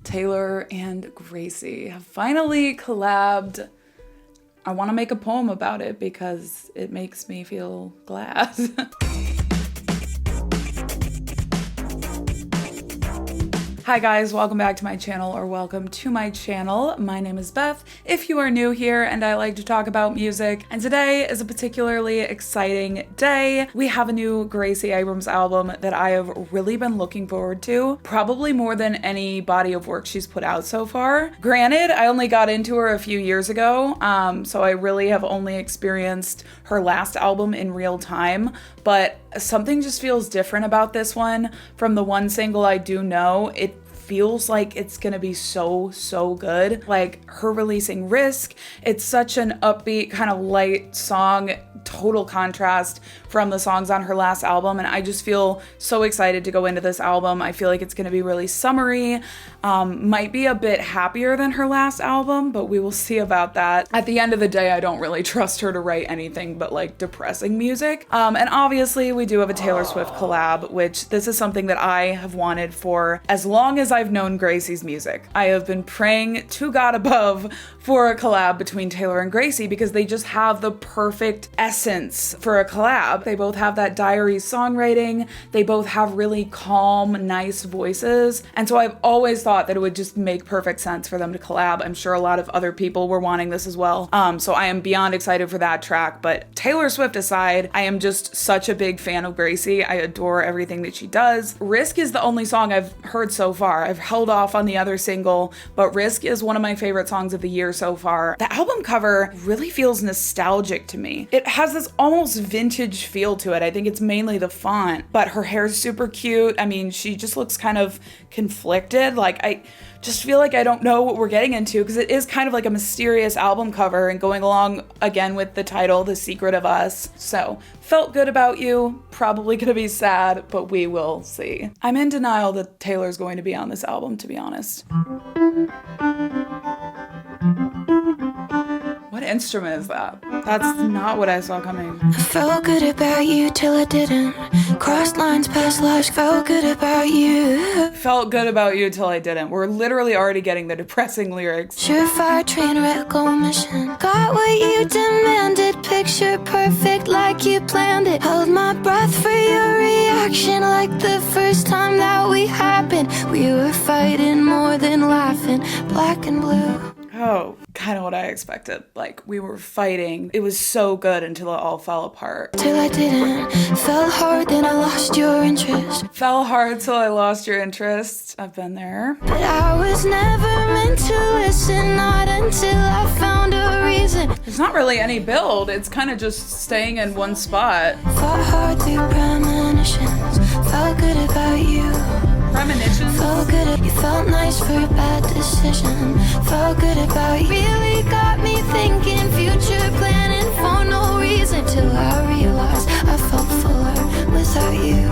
Taylor and Gracie have finally collabed. I want to make a poem about it because it makes me feel glad. Hi guys, welcome back to my channel, or welcome to my channel. My name is Beth, if you are new here, and I like to talk about music. And today is a particularly exciting day. We have a new Gracie Abrams album that I have really been looking forward to, probably more than any body of work she's put out so far. Granted, I only got into her a few years ago, so I really have only experienced her last album in real time, but something just feels different about this one. From the one single I do know, it feels like it's gonna be so good. Like her releasing Risk, it's such an upbeat kind of light song, total contrast from the songs on her last album, and I just feel so excited to go into this album. I feel like it's gonna be really summery, might be a bit happier than her last album, but we will see about that. At the end of the day, I don't really trust her to write anything but like depressing music. And obviously we do have a Taylor Swift collab, which this is something that I have wanted for as long as I've known Gracie's music. I have been praying to God above for a collab between Taylor and Gracie because they just have the perfect essence for a collab. They both have that diary songwriting. They both have really calm, nice voices. And so I've always thought that it would just make perfect sense for them to collab. I'm sure a lot of other people were wanting this as well. So I am beyond excited for that track. But Taylor Swift aside, I am just such a big fan of Gracie. I adore everything that she does. Risk is the only song I've heard so far. I've held off on the other single, but Risk is one of my favorite songs of the year so far. The album cover really feels nostalgic to me. It has this almost vintage feel to it. I think it's mainly the font, but her hair's super cute. I mean, she just looks kind of conflicted. Like, I just feel like I don't know what we're getting into because it is kind of like a mysterious album cover and going along again with the title, The Secret of Us. So, felt good about you, probably gonna be sad, but we will see. I'm in denial that Taylor's going to be on this album, to be honest. What instrument is that? That's not what I saw coming. I felt good about you till I didn't. Crossed lines, past lives, felt good about you. Felt good about you till I didn't. We're literally already getting the depressing lyrics. Surefire train wreck omission. Got what you demanded, picture perfect like you planned it. Held my breath for your reaction like the first time that we happened. We were fighting more than laughing, black and blue. Oh, kind of what I expected. Like, we were fighting. It was so good until it all fell apart. Till I didn't. Fell hard, then I lost your interest. Fell hard till I lost your interest. I've been there. But I was never meant to listen, not until I found a reason. There's not really any build. It's kind of just staying in one spot. Fought hard through premonitions. Felt good about you. Premonitions? Felt good, you felt nice for a bad decision. Felt good about you. Really got me thinking, future planning for no reason. Till I realized I felt fuller without you.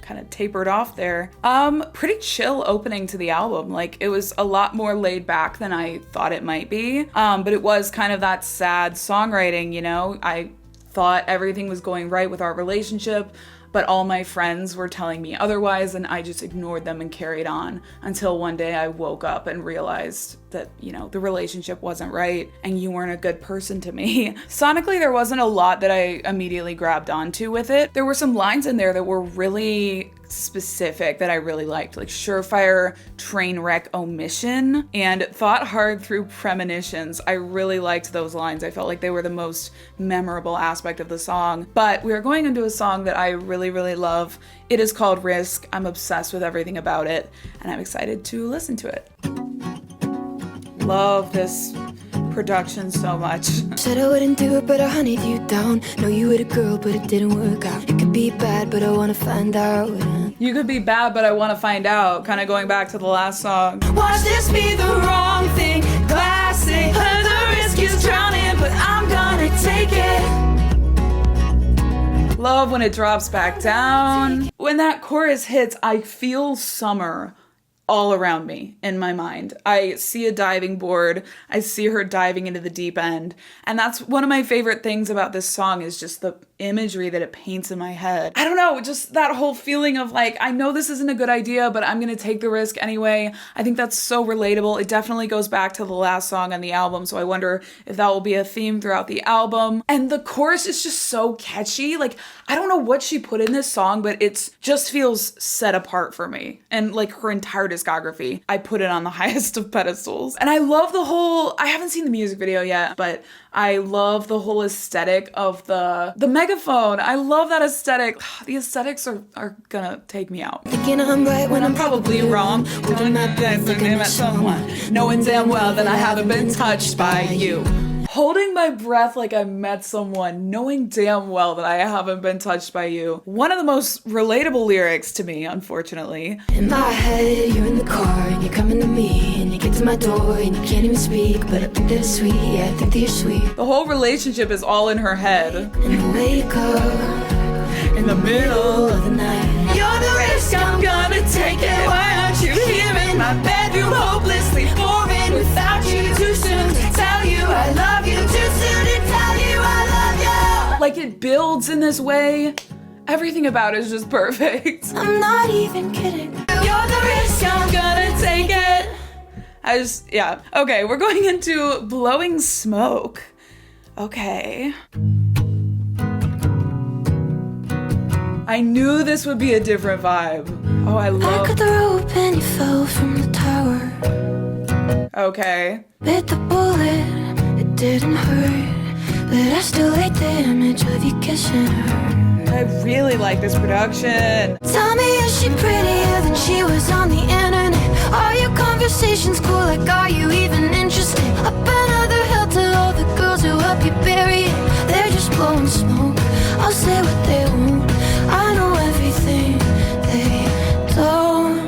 Kind of tapered off there. Pretty chill opening to the album. Like, it was a lot more laid back than I thought it might be. But it was kind of that sad songwriting, you know? I thought everything was going right with our relationship, but all my friends were telling me otherwise, and I just ignored them and carried on until one day I woke up and realized that, you know, the relationship wasn't right and you weren't a good person to me. Sonically, there wasn't a lot that I immediately grabbed onto with it. There were some lines in there that were really specific that I really liked, like Surefire Train Wreck Omission and Thought Hard Through Premonitions. I really liked those lines. I felt like they were the most memorable aspect of the song. But we are going into a song that I really love. It is called Risk. I'm obsessed with everything about it, and I'm excited to listen to it. Love this production so much. Said I wouldn't do it, but I hunted you down. Know you were a girl, but it didn't work out. It could be bad, but I wanna find out. You could be bad, but I want to find out. Kind of going back to the last song. Watch this be the wrong thing. Classic. Heard the risk is drowning, but I'm gonna take it. Love when it drops back down. When that chorus hits, I feel summer all around me in my mind. I see a diving board. I see her diving into the deep end. And that's one of my favorite things about this song is just the imagery that it paints in my head. I don't know, just that whole feeling of like, I know this isn't a good idea, but I'm gonna take the risk anyway. I think that's so relatable. It definitely goes back to the last song on the album, so I wonder if that will be a theme throughout the album. And the chorus is just so catchy. Like, I don't know what she put in this song, but it just feels set apart for me. And like her entire discography, I put it on the highest of pedestals. And I love the whole, I haven't seen the music video yet, but I love the whole aesthetic of the megaphone. I love that aesthetic. The aesthetics are gonna take me out. Thinking I'm right when I'm Probably wrong. Doing that dance looking at someone, knowing damn well that I haven't been touched by you. Holding my breath like I met someone, knowing damn well that I haven't been touched by you. One of the most relatable lyrics to me, unfortunately. In my head, you're in the car and you're coming to me, and you get to my door and you can't even speak, but I think that it's sweet, yeah, I think that you're sweet. The whole relationship is all in her head. And I wake up in the middle of the night. You're the risk I'm gonna take it. Why aren't you here in my bedroom, hopelessly boring without you? Too soon to tell you I love you. Too soon to tell you I love you. Like, it builds in this way. Everything about it is just perfect. I'm not even kidding. You're the risk I'm gonna take it. Yeah. Okay, we're going into Blowing Smoke. Okay. I knew this would be a different vibe. Oh, I cut the rope and you fell from the tower. Okay. Bit the bullet, it didn't hurt, but I still hate the image of you kissing her. I really like this production. Tell me, is she prettier than she was on the internet? Are your conversations cool? Like, are you even interesting? Up another hill to all the girls who help you bury it. They're just blowing smoke. I'll say what they won't. I know everything they don't.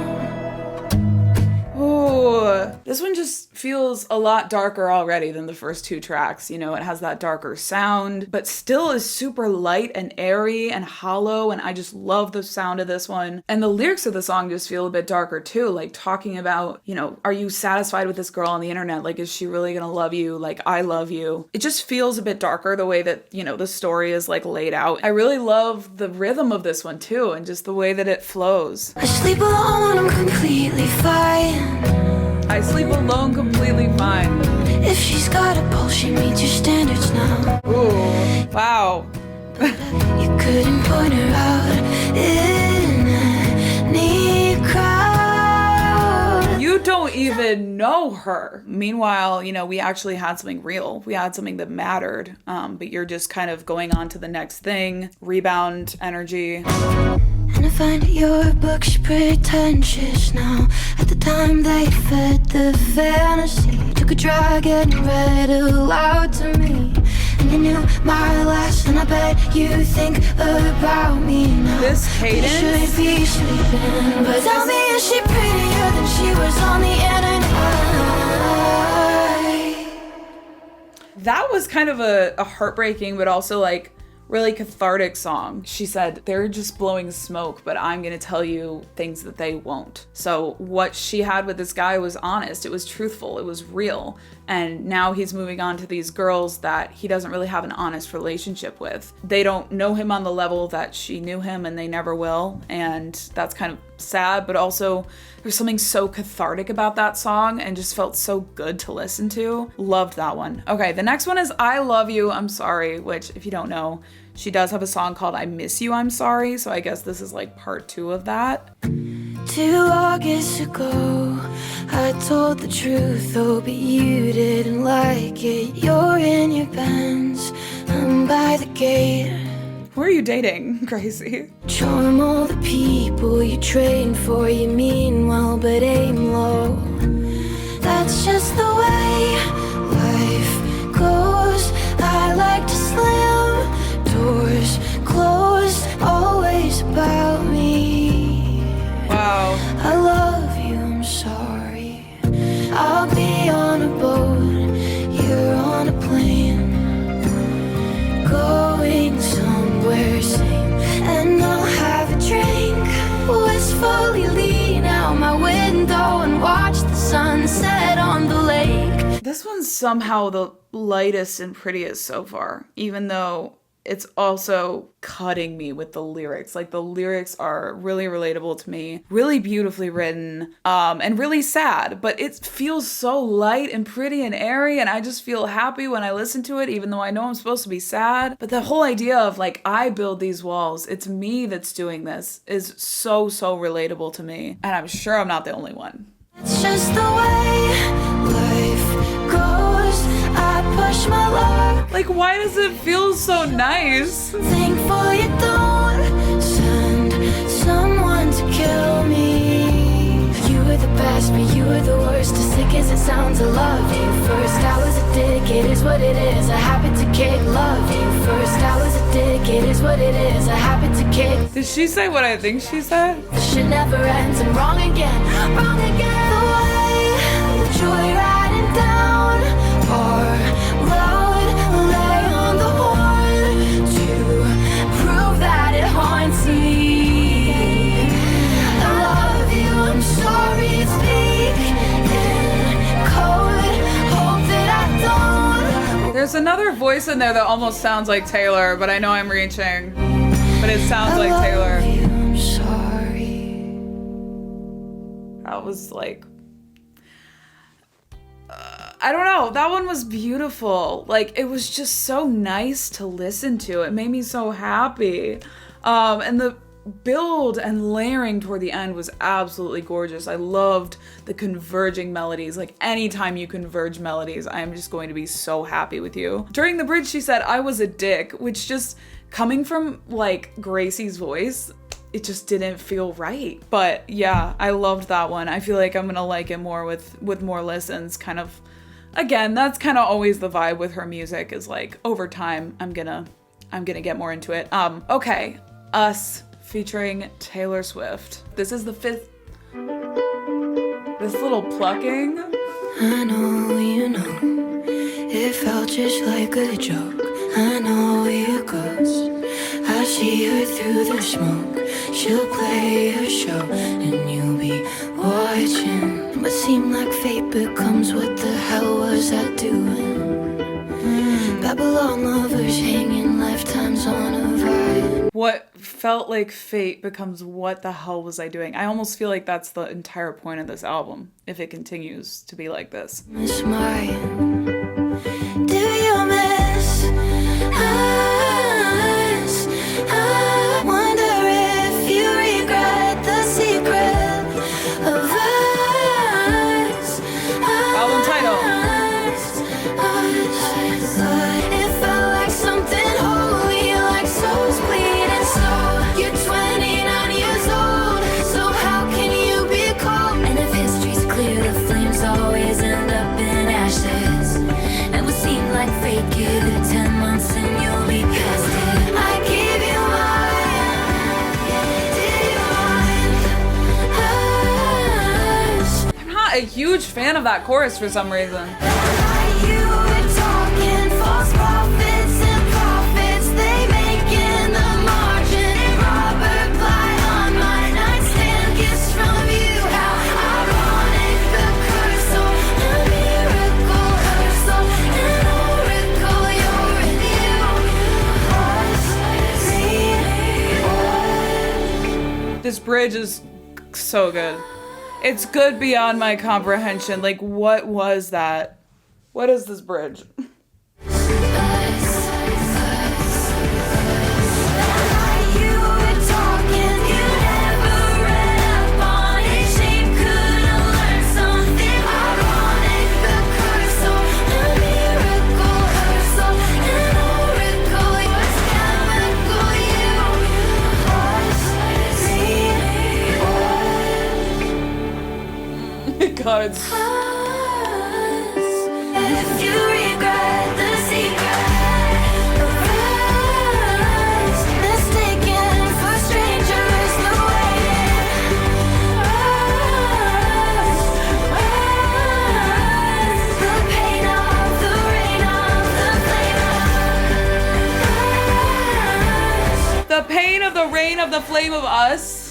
Ooh, this one just feels a lot darker already than the first two tracks. You know, it has that darker sound, but still is super light and airy and hollow, and I just love the sound of this one. And the lyrics of the song just feel a bit darker too, like talking about, you know, are you satisfied with this girl on the internet? Like, is she really gonna love you like I love you? It just feels a bit darker the way that, you know, the story is like laid out. I really love the rhythm of this one too, and just the way that it flows. I sleep alone, I'm completely fine. I sleep alone completely fine. If she's got a pulse, she meets your standards now. Ooh, wow. You couldn't point her out in any crowd. You don't even know her. Meanwhile, you know, we actually had something real. We had something that mattered. But you're just kind of going on to the next thing. Rebound energy. And I find your books pretentious now. At the time they fed the fantasy. Took a drag and read aloud to me. And you knew my last, and I bet you think about me now. This cadence. You should be sleeping, but tell me, is she prettier than she was on the internet? That was kind of a heartbreaking, but also like really cathartic song. She said, they're just blowing smoke, but I'm gonna tell you things that they won't. So what she had with this guy was honest, it was truthful, it was real. And now he's moving on to these girls that he doesn't really have an honest relationship with. They don't know him on the level that she knew him, and they never will. And that's kind of sad, but also there's something so cathartic about that song and just felt so good to listen to. Loved that one. Okay, the next one is I Love You, I'm Sorry, which if you don't know, she does have a song called I Miss You, I'm Sorry. So I guess this is like part 2 of that. 2 August ago, I told the truth, oh, but you didn't like it. You're in your Benz, I'm by the gate. Who are you dating, Gracie? Charm all the people you train for, you mean well but aim low. That's just the way life goes. I like to slam doors closed, always about me. Wow. I love you, I'm sorry. I'll be on a boat, you're on a plane, going somewhere sane, and I'll have a drink, wistfully lean out my window and watch the sunset on the lake. This one's somehow the lightest and prettiest so far, even though it's also cutting me with the lyrics. Like the lyrics are really relatable to me, really beautifully written, and really sad, but it feels so light and pretty and airy, and I just feel happy when I listen to it, even though I know I'm supposed to be sad. But the whole idea of like, I build these walls, it's me that's doing this, is so relatable to me, and I'm sure I'm not the only one. It's just the way life goes. I push my luck. Like, why does it feel so nice? Thankful you don't send someone to kill me. You were the best, but you were the worst. As sick as it sounds, I loved you first. I was a dick, it is what it is. I happen to kick, loved you first. I was a dick, it is what it is. I happen to kick. Did she say what I think she said? The shit never ends, I'm wrong again, wrong again. The way joyriding down our road, lay on the horn to prove that it haunts me. I love you, I'm sorry, speak in code, hope that I don't. There's another voice in there that almost sounds like Taylor, but I know I'm reaching. But it sounds like Taylor. You, I'm sorry. That was like, I don't know. That one was beautiful. Like, it was just so nice to listen to. It made me so happy. And the build and layering toward the end was absolutely gorgeous. I loved the converging melodies. Like, anytime you converge melodies, I am just going to be so happy with you. During the bridge, she said, I was a dick, which just, coming from, like, Gracie's voice, it just didn't feel right. But yeah, I loved that one. I feel like I'm gonna like it more with more listens, kind of. Again, that's kind of always the vibe with her music, is like, over time, I'm gonna get more into it. Okay, Us featuring Taylor Swift. This is the 5th. This little plucking. I know you know, it felt just like a joke. I know you ghost. I see her through the smoke. She'll play her show and you'll be watching. What seemed like fate becomes what the hell was I doing? Babylon lovers hanging lifetimes on a vine. What felt like fate becomes what the hell was I doing? I almost feel like that's the entire point of this album, if it continues to be like this. Miss mine. Do you miss us? I wonder if you regret the secret of us. Album title. It felt like something holy, like souls bleeding slow. You're 29 years old, so how can you be cold? And if history's clear, the flames always end up in ashes. It would seem like fate, give it 10 months and you'll be past it. I gave you mine. Did you mind us? I'm not a huge fan of that chorus for some reason. You were talking false prophets and profits they make in the margin. Robert Bly on my nightstand, gifts from you. How ironic, the curse, oh, a miracle, her soul, an oracle, you're in you. This bridge is so good. It's good beyond my comprehension. Like, what was that? What is this bridge? God, it's if you regret the secret of us, mistaken for strangers, the way the pain of the rain of the flame of the pain of the rain of the flame of us.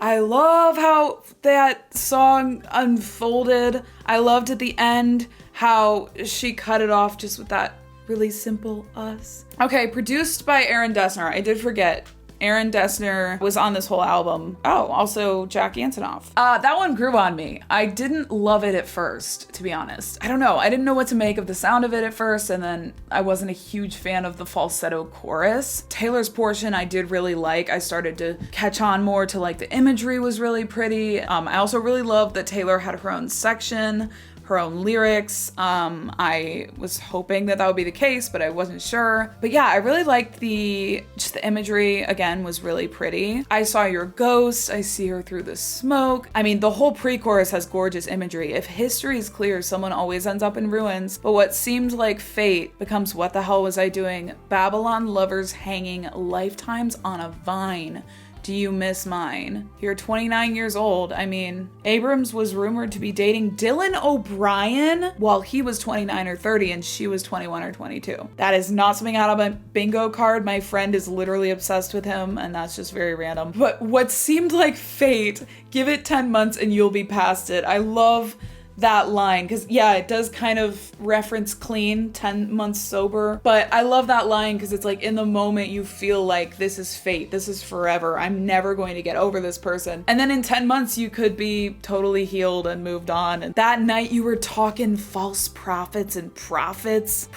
I love how that song unfolded. I loved at the end how she cut it off just with that really simple us. Okay, produced by Aaron Dessner. I did forget. Aaron Dessner was on this whole album. Oh, also Jack Antonoff. That one grew on me. I didn't love it at first, to be honest. I don't know. I didn't know what to make of the sound of it at first, and then I wasn't a huge fan of the falsetto chorus. Taylor's portion I did really like. I started to catch on more to like the imagery was really pretty. I also really loved that Taylor had her own section, her own lyrics. I was hoping that would be the case, but I wasn't sure. But yeah, I really liked just the imagery, again, was really pretty. I saw your ghost, I see her through the smoke. I mean, the whole pre-chorus has gorgeous imagery. If history is clear, someone always ends up in ruins, but what seemed like fate becomes what the hell was I doing? Babylon lovers hanging lifetimes on a vine. Do you miss mine? You're 29 years old. I mean, Abrams was rumored to be dating Dylan O'Brien while he was 29 or 30 and she was 21 or 22. That is not something out of a bingo card. My friend is literally obsessed with him, and that's just very random. But what seemed like fate, give it 10 months and you'll be past it. I love that line, because yeah, it does kind of reference clean, 10 months sober, but I love that line because it's like in the moment you feel like this is fate, this is forever, I'm never going to get over this person, and then in 10 months you could be totally healed and moved on. And that night you were talking false prophets and prophets,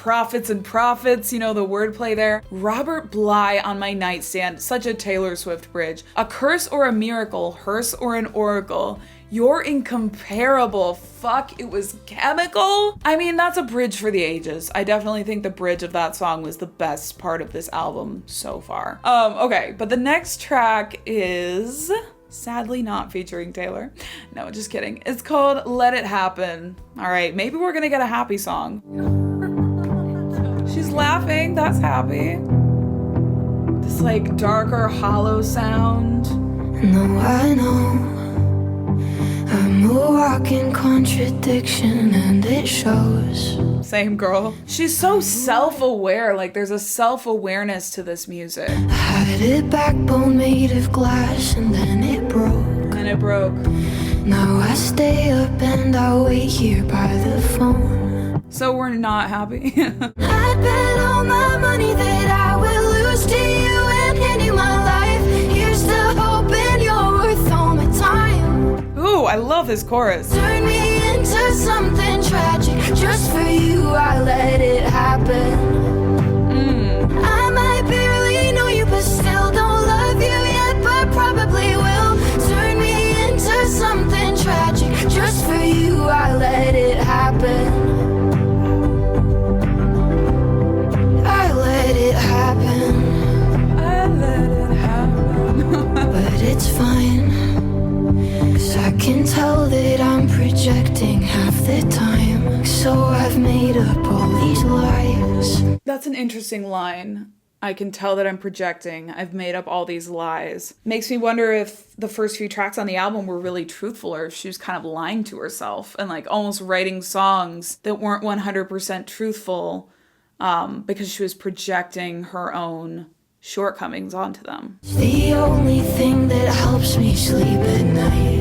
you know, the wordplay there. Robert Bly on my nightstand, such a Taylor Swift bridge. A curse or a miracle, hearse or an oracle, you're incomparable. Fuck, it was chemical. I mean, that's a bridge for the ages. I definitely think the bridge of that song was the best part of this album so far. Okay, but the next track is sadly not featuring Taylor. No, just kidding. It's called Let It Happen. All right, maybe we're gonna get a happy song. She's laughing, that's happy. This like darker, hollow sound. No, I know I'm a walking contradiction and it shows. Same girl. She's so self-aware, like there's a self-awareness to this music. I had a backbone made of glass and then it broke. And it broke. Now I stay up and I wait here by the phone. So we're not happy. I bet all my money that I will lose to you and hand you my life. Here's the hope and you're worth all my time. Ooh, I love this chorus. Turn me into something tragic. Just for you, I let it happen. I might barely know you, but still don't love you yet, but probably will. Turn me into something tragic. Just for you, I let it happen. I let it happen. I let it happen. But it's fine. I can tell that I'm projecting half the time, so I've made up all these lies. That's an interesting line. I can tell that I'm projecting. I've made up all these lies. Makes me wonder if the first few tracks on the album were really truthful or if she was kind of lying to herself and like almost writing songs that weren't 100% truthful because she was projecting her own shortcomings onto them. It's the only thing that helps me sleep at night.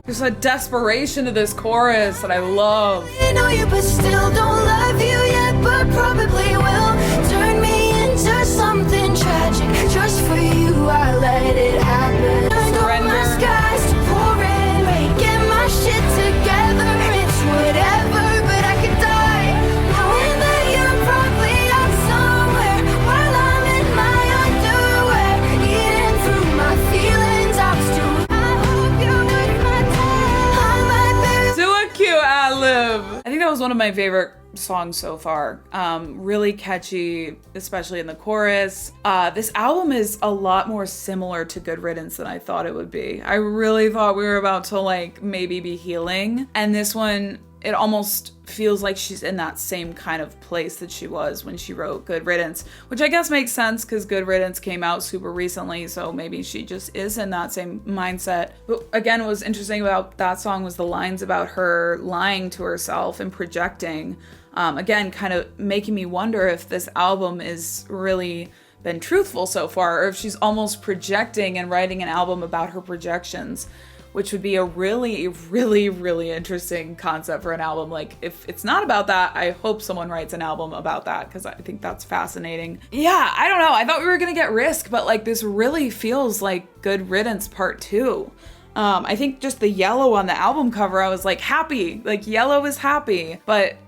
There's a desperation to this chorus that I love. I know you, but still don't love you yet, but probably will. Turn me into something tragic. Just for you, I let it happen. Surrender. My skies to pouring rain. Get my shit together. It's whatever, but I could die knowing that you're probably out somewhere while I'm in my underwear, eating through my feelings. I was too. I hope you're worth my time. I might Do a cute ad-lib. I think that was one of my favorite songs so far. Really catchy, especially in the chorus. This album is a lot more similar to Good Riddance than I thought it would be. I really thought we were about to like maybe be healing, and this one, it almost feels like she's in that same kind of place that she was when she wrote Good Riddance, which I guess makes sense because Good Riddance came out super recently, so maybe she just is in that same mindset. But again, what was interesting about that song was the lines about her lying to herself and projecting. Again, kind of making me wonder if this album is really been truthful so far, or if she's almost projecting and writing an album about her projections, which would be a really, really, really interesting concept for an album. Like, if it's not about that, I hope someone writes an album about that, because I think that's fascinating. Yeah, I don't know. I thought we were gonna get Risk, but like this really feels like Good Riddance Part 2. I think just the yellow on the album cover, I was like, happy. Like, yellow is happy, but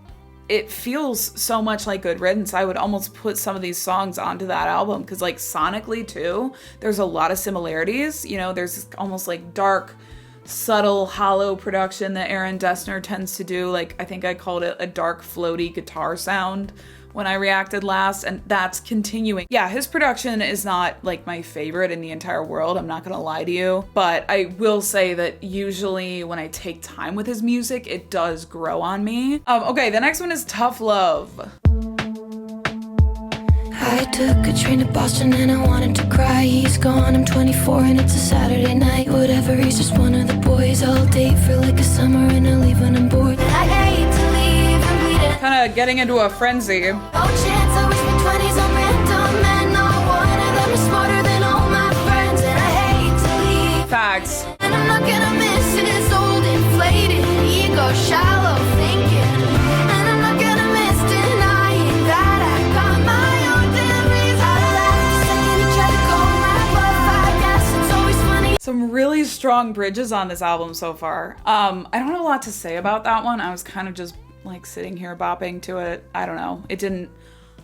it feels so much like Good Riddance. I would almost put some of these songs onto that album, because like sonically too, there's a lot of similarities. You know, there's almost like dark, subtle, hollow production that Aaron Dessner tends to do. Like, I think I called it a dark, floaty guitar sound when I reacted last, and that's continuing. Yeah, his production is not like my favorite in the entire world, I'm not gonna lie to you, but I will say that usually when I take time with his music, it does grow on me. Okay, the next one is Tough Love. I took a train to Boston and I wanted to cry. He's gone, I'm 24 and it's a Saturday night. Whatever, he's just one of the boys. I'll date for like a summer and I'll leave when I'm bored. I hate to leave and bleed it. Kind of getting into a frenzy. No chance, I wish my 20s on random and not one of them is smarter than all my friends. And I hate to leave. Facts. And I'm not gonna miss his old inflated ego, shallow thinking. And I'm not gonna miss denying that I got my own damn reason. The second he tried to call my bluff, I guess it's always funny. Some really strong bridges on this album so far. I don't have a lot to say about that one. I was kind of just like sitting here bopping to it. I don't know. It didn't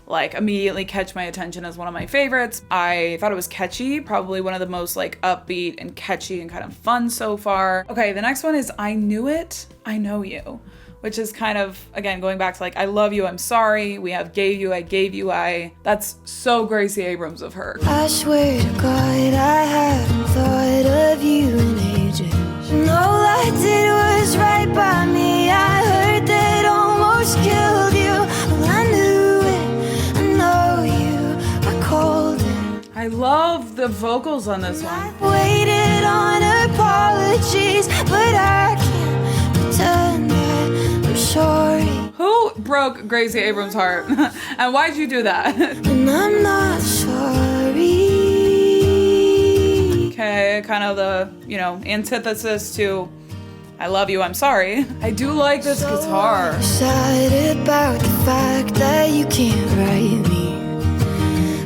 like immediately catch my attention as one of my favorites. I thought it was catchy, probably one of the most like upbeat and catchy and kind of fun so far. Okay, the next one is I Knew It, I Know You, which is kind of, again, going back to like, I love you, I'm sorry. We have gave you, I gave you, I. That's so Gracie Abrams of her. I swear to God, I haven't thought of you in ages. And all I did was right by me. I heard that almost killed you. Well, I knew it, I know you, I called it. I love the vocals on this one. I waited on apologies, but I can't pretend that I'm sorry. Who broke Gracie Abrams' heart? And why'd you do that? And I'm not sorry. Okay, kind of the, you know, antithesis to I love you, I'm sorry. I do like this guitar. Sad about the fact that you can't write me.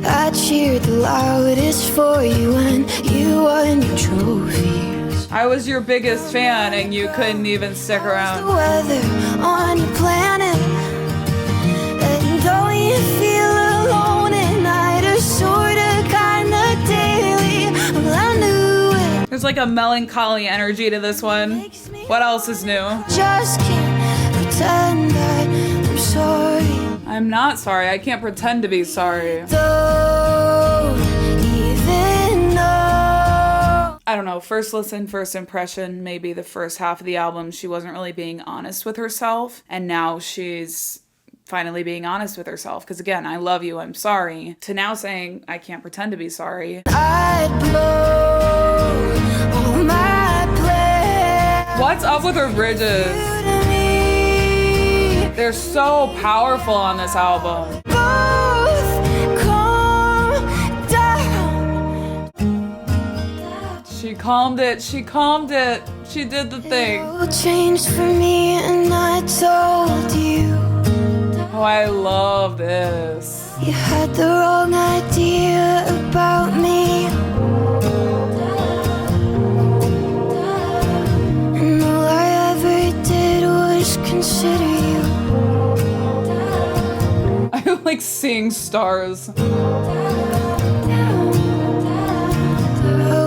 I cheered the loudest for you when you won your trophies. I was your biggest fan and you couldn't even stick The around. weather on your planet, and don't you feel alone at night or sorta kinda daily? Well, I knew it. There's like a melancholy energy to this one. What else is new? Just can't pretend that I'm sorry. I'm not sorry. I can't pretend to be sorry. Don't even know. I don't know. First listen, first impression, maybe the first half of the album, she wasn't really being honest with herself. And now she's finally being honest with herself. Because again, I love you, I'm sorry. To now saying, I can't pretend to be sorry. I'd blow all my plans What's up with her bridges? to me. They're so powerful on this album. Both calm down. She calmed it. She calmed it. She did the thing. You changed for me and I told you. Oh, I love this. You had the wrong idea about me. And all I ever did was consider you. I'm like seeing stars. I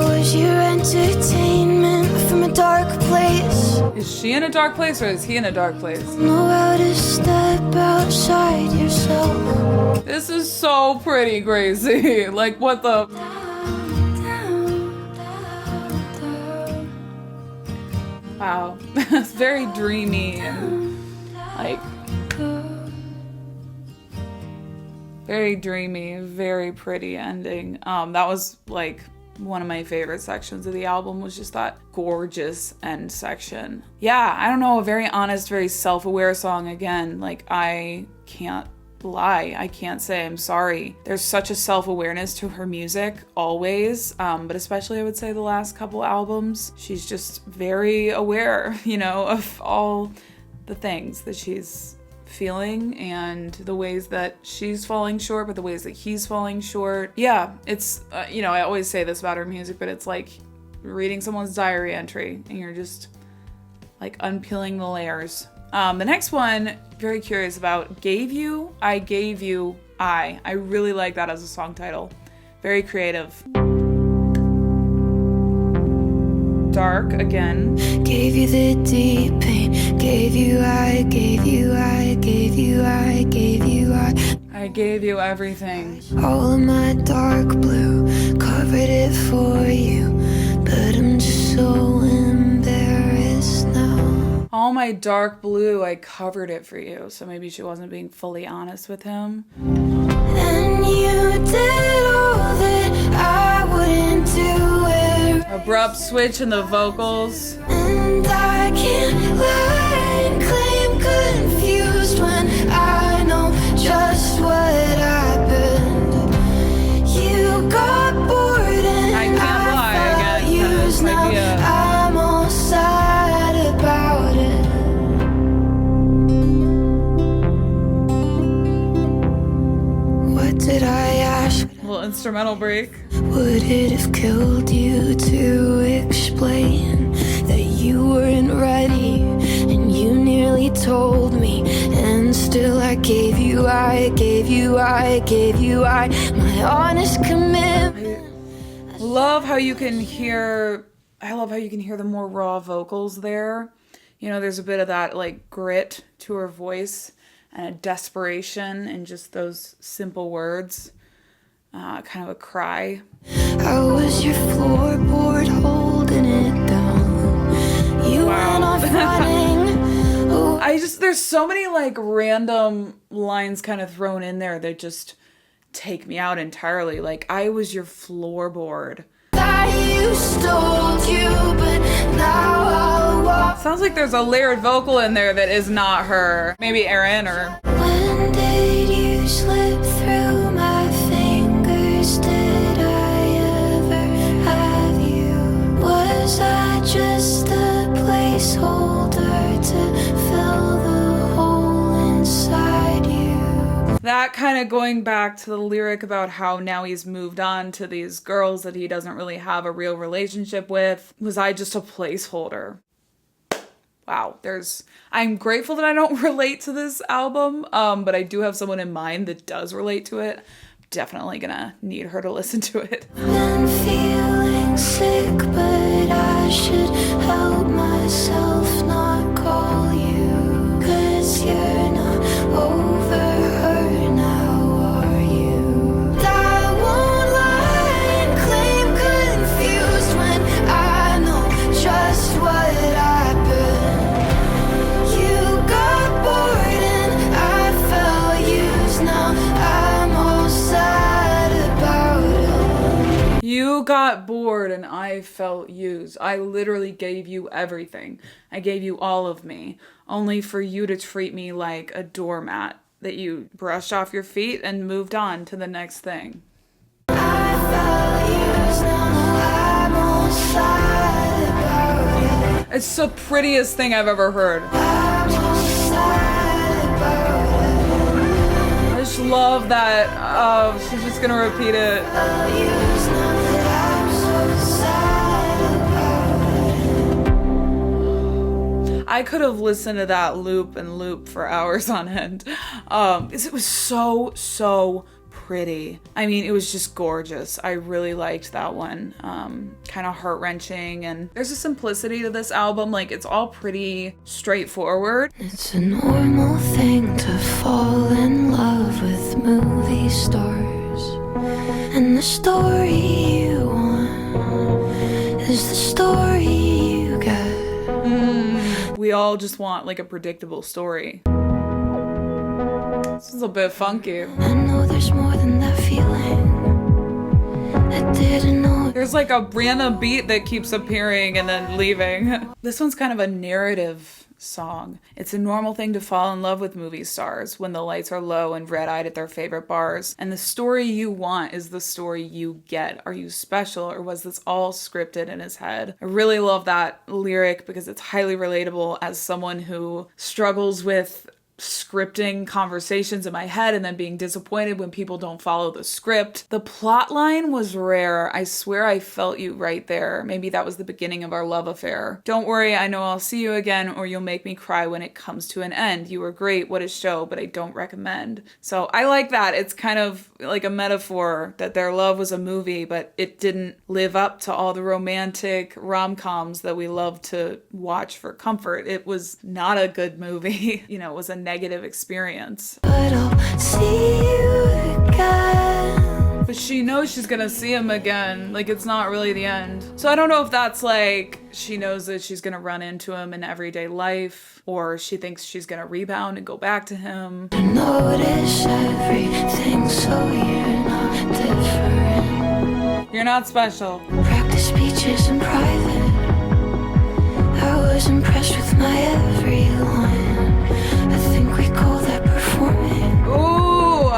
was your entertainment from a dark place. Is she in a dark place or is he in a dark place? Know how to step outside yourself. This is so pretty, Gracie. Like, what the? Wow. It's very dreamy and like very dreamy, very pretty ending. That was like one of my favorite sections of the album, was just that gorgeous end section. Yeah, I don't know, a very honest, very self-aware song again. Like, I can't lie. I can't say I'm sorry. There's such a self-awareness to her music always, but especially I would say the last couple albums. She's just very aware, you know, of all the things that she's feeling and the ways that she's falling short, but the ways that he's falling short. Yeah, it's, you know, I always say this about her music, but it's like reading someone's diary entry and you're just like unpeeling the layers. The next one, very curious about. Gave You, I Gave You, I really like that as a song title. Very creative. Dark again. Gave you the deep pain. Gave you, I gave you, I gave you, I gave you, I gave you everything. all of my dark blue, covered it for you, but I'm just so embarrassed now. All my dark blue, I covered it for you. So maybe she wasn't being fully honest with him. And you did all that I wouldn't do it. Abrupt switch in the vocals. And I can't lie and claim confused when I know just what happened. You got bored and I can't lie felt again. used. Now I'm all sad about it. What did I ask? Little instrumental break. Would it have killed you to explain that you weren't ready and you nearly told me, and still I gave you, I gave you, I gave you, I my honest commitment. Love how you can hear, I love how you can hear the more raw vocals there. You know, there's a bit of that like grit to her voice and a desperation in just those simple words. Kind of a cry. I was your floorboard holding it down. You went off running. Oh, There's so many like random lines kind of thrown in there that just take me out entirely. Like, I was your floorboard. I used to hold you, but now I'll walk. Sounds like there's a layered vocal in there that is not her. Maybe Erin or... When did you slip through my fingers? Did I ever have you? Was I just a placeholder to fill the hole inside you? That kind of going back to the lyric about how now he's moved on to these girls that he doesn't really have a real relationship with. Was I just a placeholder? Wow, I'm grateful that I don't relate to this album, but I do have someone in mind that does relate to it. Definitely gonna need her to listen to it. Been feeling sick, but I should help myself not call you. 'Cause you're not over her now, are you? I won't lie and claim confused when I know just what happened. You got bored and I felt used. Now I'm all sad about it. You got bored and I felt used. I literally gave you everything. I gave you all of me, only for you to treat me like a doormat that you brushed off your feet and moved on to the next thing. I felt used. Now I'm all sad about it. It's the prettiest thing I've ever heard. I'm all sad about it. I just love that. She's just gonna repeat it. Felt used. Now that I'm so sad about it. I could have listened to that loop and loop for hours on end. It was so pretty. I mean, it was just gorgeous. I really liked that one. Kind of heart-wrenching, and there's a simplicity to this album. Like, it's all pretty straightforward. It's a normal thing to fall in love with movie stars, and the story you want is the story you get. We all just want like a predictable story. This is a bit funky. I know there's more than that feeling. I didn't know. There's like a random beat that keeps appearing and then leaving. This one's kind of a narrative song. It's a normal thing to fall in love with movie stars when the lights are low and red-eyed at their favorite bars. And the story you want is the story you get. Are you special, or was this all scripted in his head? I really love that lyric because it's highly relatable as someone who struggles with scripting conversations in my head and then being disappointed when people don't follow the script. The plot line was rare. I swear I felt you right there. Maybe that was the beginning of our love affair. Don't worry, I know I'll see you again, or you'll make me cry when it comes to an end. You were great, what a show, but I don't recommend. So I like that. It's kind of like a metaphor that their love was a movie, but it didn't live up to all the romantic rom-coms that we love to watch for comfort. It was not a good movie. You know, it was a negative experience. But I'll see you again. But she knows she's gonna see him again. Like, it's not really the end. So I don't know if that's like she knows that she's gonna run into him in everyday life, or she thinks she's gonna rebound and go back to him. I notice everything, so you're not different. You're not special. Practice speeches in private. I was impressed with my every line. I think we call that performing. Ooh!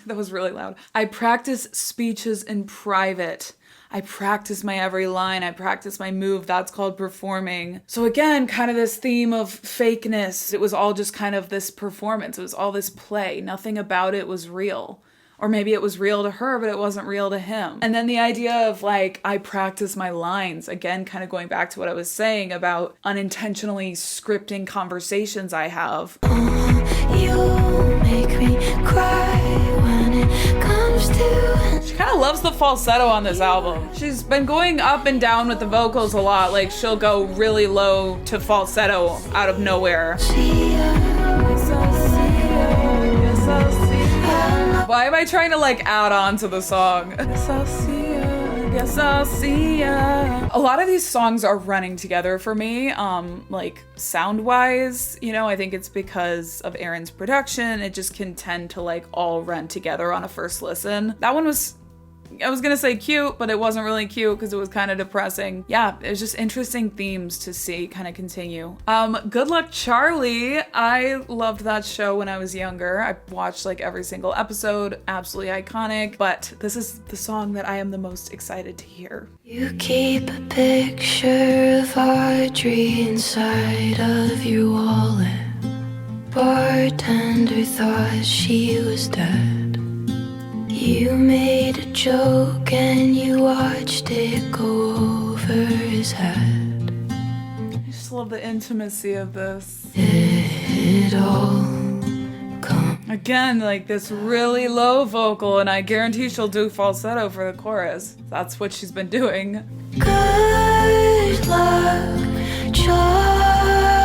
That was really loud. I practice speeches in private. I practice my every line. I practice my move. That's called performing. So again, kind of this theme of fakeness. It was all just kind of this performance. It was all this play. Nothing about it was real. Or maybe it was real to her, but it wasn't real to him. And then the idea of like, I practice my lines, again, kind of going back to what I was saying about unintentionally scripting conversations I have. You make me cry when it comes to. She kind of loves the falsetto on this album. She's been going up and down with the vocals a lot. Like, she'll go really low to falsetto out of nowhere. Why am I trying to like add on to the song? Guess I'll see ya, guess I'll see ya. A lot of these songs are running together for me, like sound wise, you know, I think it's because of Aaron's production. It just can tend to like all run together on a first listen. That one was, I was gonna say cute, but it wasn't really cute because it was kind of depressing. Yeah, it was just interesting themes to see kind of continue. Good Luck Charlie. I loved that show when I was younger. I watched like every single episode, absolutely iconic, but this is the song that I am the most excited to hear. You keep a picture of Audrey inside of your wallet. Bartender thought she was dead. You made a joke and you watched it go over his head. I just love the intimacy of this. It all come. Again, like this really low vocal, and I guarantee she'll do falsetto for the chorus. That's what she's been doing. Good luck, Charlie.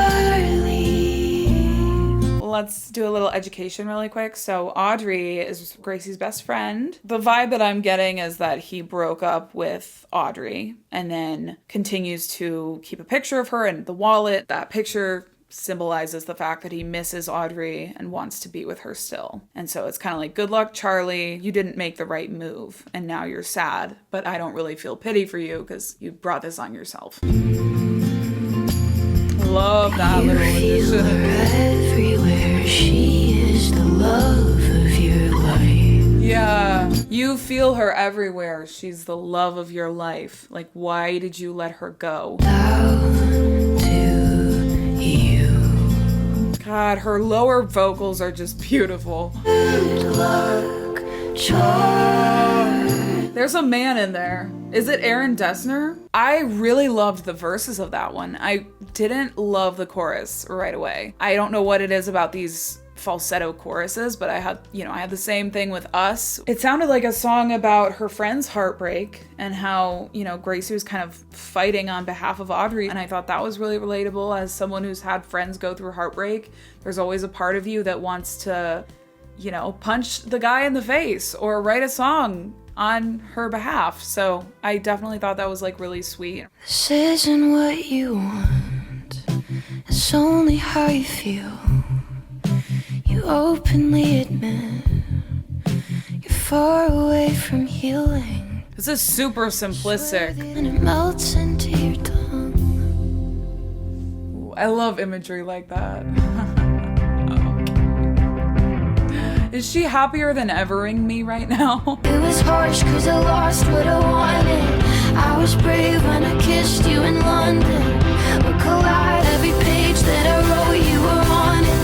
Let's do a little education really quick. So Audrey is Gracie's best friend. The vibe that I'm getting is that he broke up with Audrey and then continues to keep a picture of her in the wallet. That picture symbolizes the fact that he misses Audrey and wants to be with her still. And so it's kind of like, good luck, Charlie. You didn't make the right move and now you're sad, but I don't really feel pity for you because you brought this on yourself. Love that little addition. Everywhere, she is the love of your life. Yeah, you feel her everywhere. She's the love of your life. Like, why did you let her go? Down to you. God, her lower vocals are just beautiful. Good luck, Charlie. There's a man in there. Is it Aaron Dessner? I really loved the verses of that one. I didn't love the chorus right away. I don't know what it is about these falsetto choruses, but I had the same thing with Us. It sounded like a song about her friend's heartbreak and how, Gracie was kind of fighting on behalf of Audrey. And I thought that was really relatable as someone who's had friends go through heartbreak. There's always a part of you that wants to, punch the guy in the face or write a song on her behalf. So I definitely thought that was like really sweet. This isn't what you want. It's only how you feel. You openly admit you're far away from healing. This is super simplistic. And it melts into your tongue. I love imagery like that. Is she happier than evering me right now? It was harsh cause I lost what I wanted. I was brave when I kissed you in London. We collide every page that I wrote, you were on it.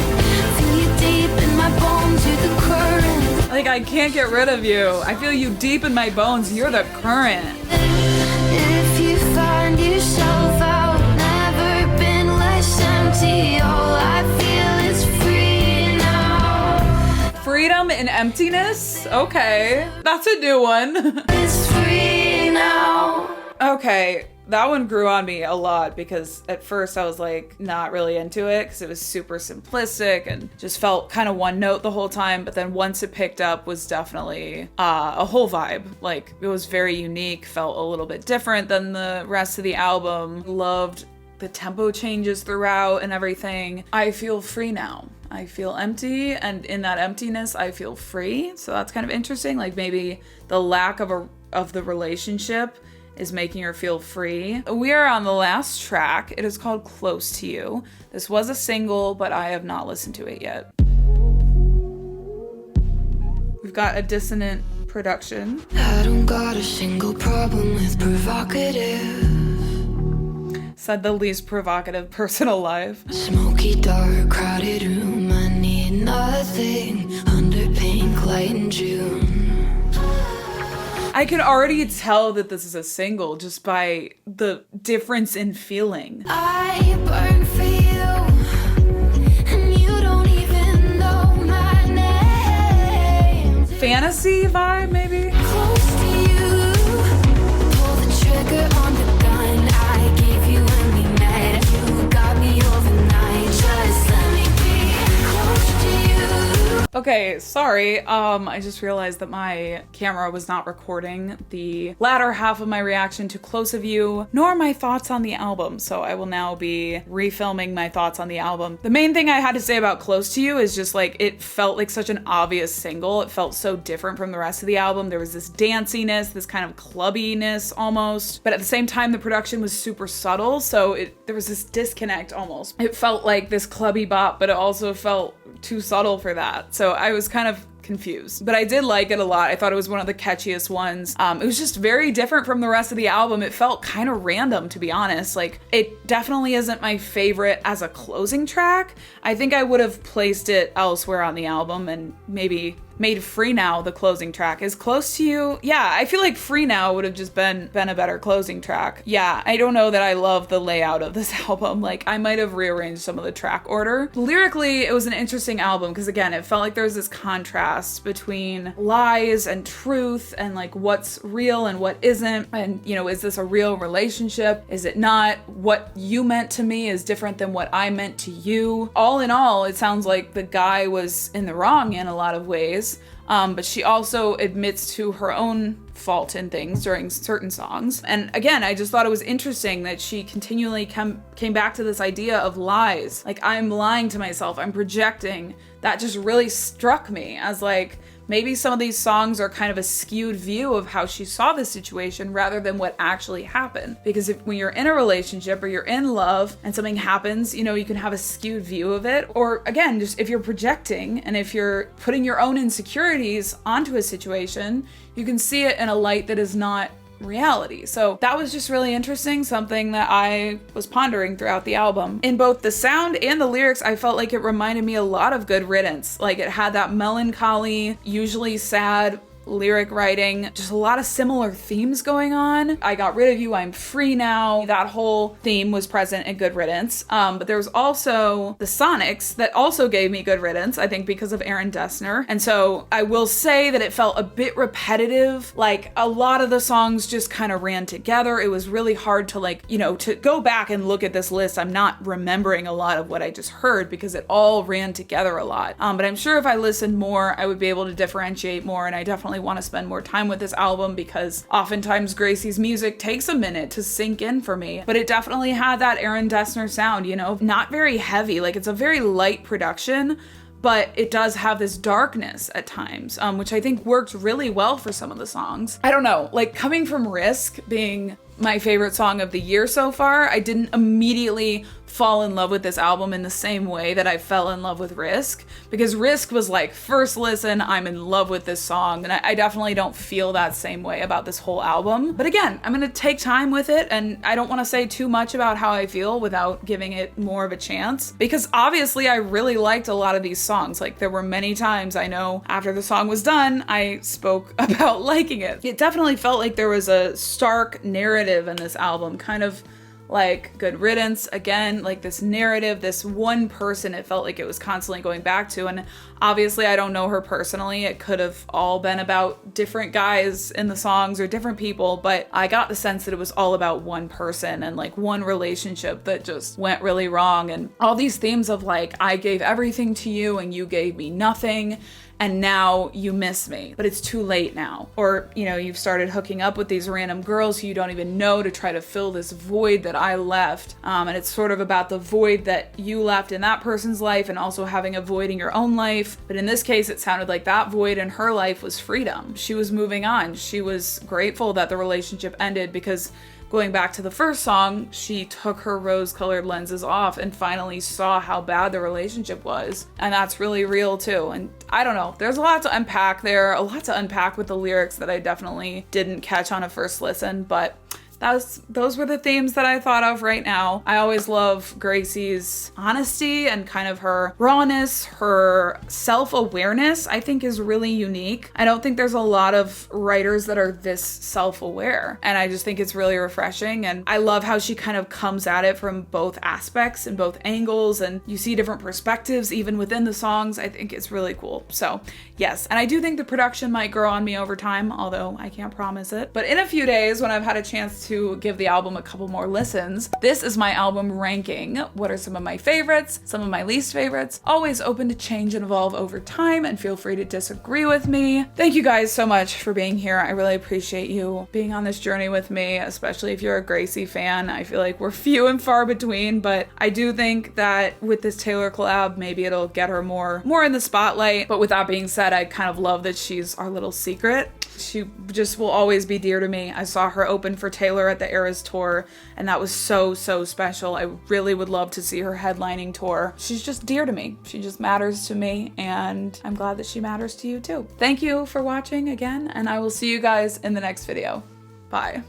Feel you deep in my bones, you're the current. Like, I can't get rid of you. I feel you deep in my bones. You're the current. If you find yourself out, never been less empty. All I feel is free now. Freedom in emptiness? Okay. That's a new one. It's free now. Okay. That one grew on me a lot because at first I was like not really into it because it was super simplistic and just felt kind of one note the whole time. But then once it picked up was definitely a whole vibe. Like it was very unique, felt a little bit different than the rest of the album. Loved the tempo changes throughout and everything. I feel free now. I feel empty, and in that emptiness I feel free. So that's kind of interesting. Like maybe the lack of the relationship is making her feel free. We are on the last track. It is called Close to You. This was a single, but I have not listened to it yet. We've got a dissonant production. I don't got a single problem with provocative. Said the least provocative person alive. Smoky, dark, crowded room. I need nothing under pink light in June. I can already tell that this is a single just by the difference in feeling. I burn for you, and you don't even know my name. Fantasy vibe, maybe? Close to you, pull the trigger on the gun I gave you when we met. You got me overnight, just let me be close to you. Okay, sorry. I just realized that my camera was not recording the latter half of my reaction to Close of You, nor my thoughts on the album, so I will now be refilming my thoughts on the album. The main thing I had to say about Close to You is just like, it felt like such an obvious single. It felt so different from the rest of the album. There was this danciness, this kind of clubbiness almost, but at the same time, the production was super subtle, so there was this disconnect almost. It felt like this clubby bop, but it also felt too subtle for that. So I was kind of confused, but I did like it a lot. I thought it was one of the catchiest ones. It was just very different from the rest of the album. It felt kind of random, to be honest. Like, it definitely isn't my favorite as a closing track. I think I would have placed it elsewhere on the album and maybe made Free Now the closing track. Is Close to You? Yeah, I feel like Free Now would have just been a better closing track. Yeah, I don't know that I love the layout of this album. Like, I might have rearranged some of the track order. Lyrically, it was an interesting album because, again, it felt like there was this contrast between lies and truth and, like, what's real and what isn't. And, you know, is this a real relationship? Is it not? What you meant to me is different than what I meant to you. All in all, it sounds like the guy was in the wrong in a lot of ways. But she also admits to her own fault in things during certain songs. And again, I just thought it was interesting that she continually came back to this idea of lies. Like, I'm lying to myself, I'm projecting. That just really struck me as like, maybe some of these songs are kind of a skewed view of how she saw the situation rather than what actually happened. Because when you're in a relationship or you're in love and something happens, you know, you can have a skewed view of it. Or again, just if you're projecting and if you're putting your own insecurities onto a situation, you can see it in a light that is not reality. So that was just really interesting, something that I was pondering throughout the album. In both the sound and the lyrics, I felt like it reminded me a lot of Good Riddance. Like, it had that melancholy, usually sad lyric writing, just a lot of similar themes going on. I got rid of you, I'm free now. That whole theme was present in Good Riddance. But there was also the Sonics that also gave me Good Riddance, I think because of Aaron Dessner. And so I will say that it felt a bit repetitive. Like, a lot of the songs just kind of ran together. It was really hard to, like, you know, to go back and look at this list. I'm not remembering a lot of what I just heard because it all ran together a lot. But I'm sure if I listened more, I would be able to differentiate more, and I definitely want to spend more time with this album because oftentimes Gracie's music takes a minute to sink in for me, but it definitely had that Aaron Dessner sound, you know, not very heavy. Like, it's a very light production, but it does have this darkness at times, which I think worked really well for some of the songs. I don't know, like, coming from Risk being my favorite song of the year so far, I didn't immediately fall in love with this album in the same way that I fell in love with Risk, because Risk was like, first listen, I'm in love with this song, and I definitely don't feel that same way about this whole album. But again, I'm gonna take time with it, and I don't want to say too much about how I feel without giving it more of a chance, because obviously I really liked a lot of these songs. Like, there were many times I know after the song was done, I spoke about liking it. It definitely felt like there was a stark narrative in this album, kind of like Good Riddance. Again, like this narrative, this one person it felt like it was constantly going back to. And obviously I don't know her personally. It could have all been about different guys in the songs or different people, but I got the sense that it was all about one person and like one relationship that just went really wrong. And all these themes of like, I gave everything to you and you gave me nothing, and now you miss me, but it's too late now. Or, you know, you've started hooking up with these random girls who you don't even know to try to fill this void that I left. And it's sort of about the void that you left in that person's life and also having a void in your own life. But in this case, it sounded like that void in her life was freedom. She was moving on. She was grateful that the relationship ended because, going back to the first song, she took her rose-colored lenses off and finally saw how bad the relationship was. And that's really real too. And I don't know, there's a lot to unpack there, a lot to unpack with the lyrics that I definitely didn't catch on a first listen, but those were the themes that I thought of right now. I always love Gracie's honesty and kind of her rawness, her self-awareness, I think is really unique. I don't think there's a lot of writers that are this self-aware, and I just think it's really refreshing. And I love how she kind of comes at it from both aspects and both angles, and you see different perspectives even within the songs. I think it's really cool. So yes, and I do think the production might grow on me over time, although I can't promise it. But in a few days, when I've had a chance to give the album a couple more listens, this is my album ranking. What are some of my favorites, some of my least favorites? Always open to change and evolve over time, and feel free to disagree with me. Thank you guys so much for being here. I really appreciate you being on this journey with me, especially if you're a Gracie fan. I feel like we're few and far between, but I do think that with this Taylor collab, maybe it'll get her more in the spotlight. But with that being said, I kind of love that she's our little secret. She just will always be dear to me. I saw her open for Taylor at the Eras tour, and that was so special. I really would love to see her headlining tour. She's just dear to me. She just matters to me, and I'm glad that she matters to you too. Thank you for watching again, and I will see you guys in the next video. Bye.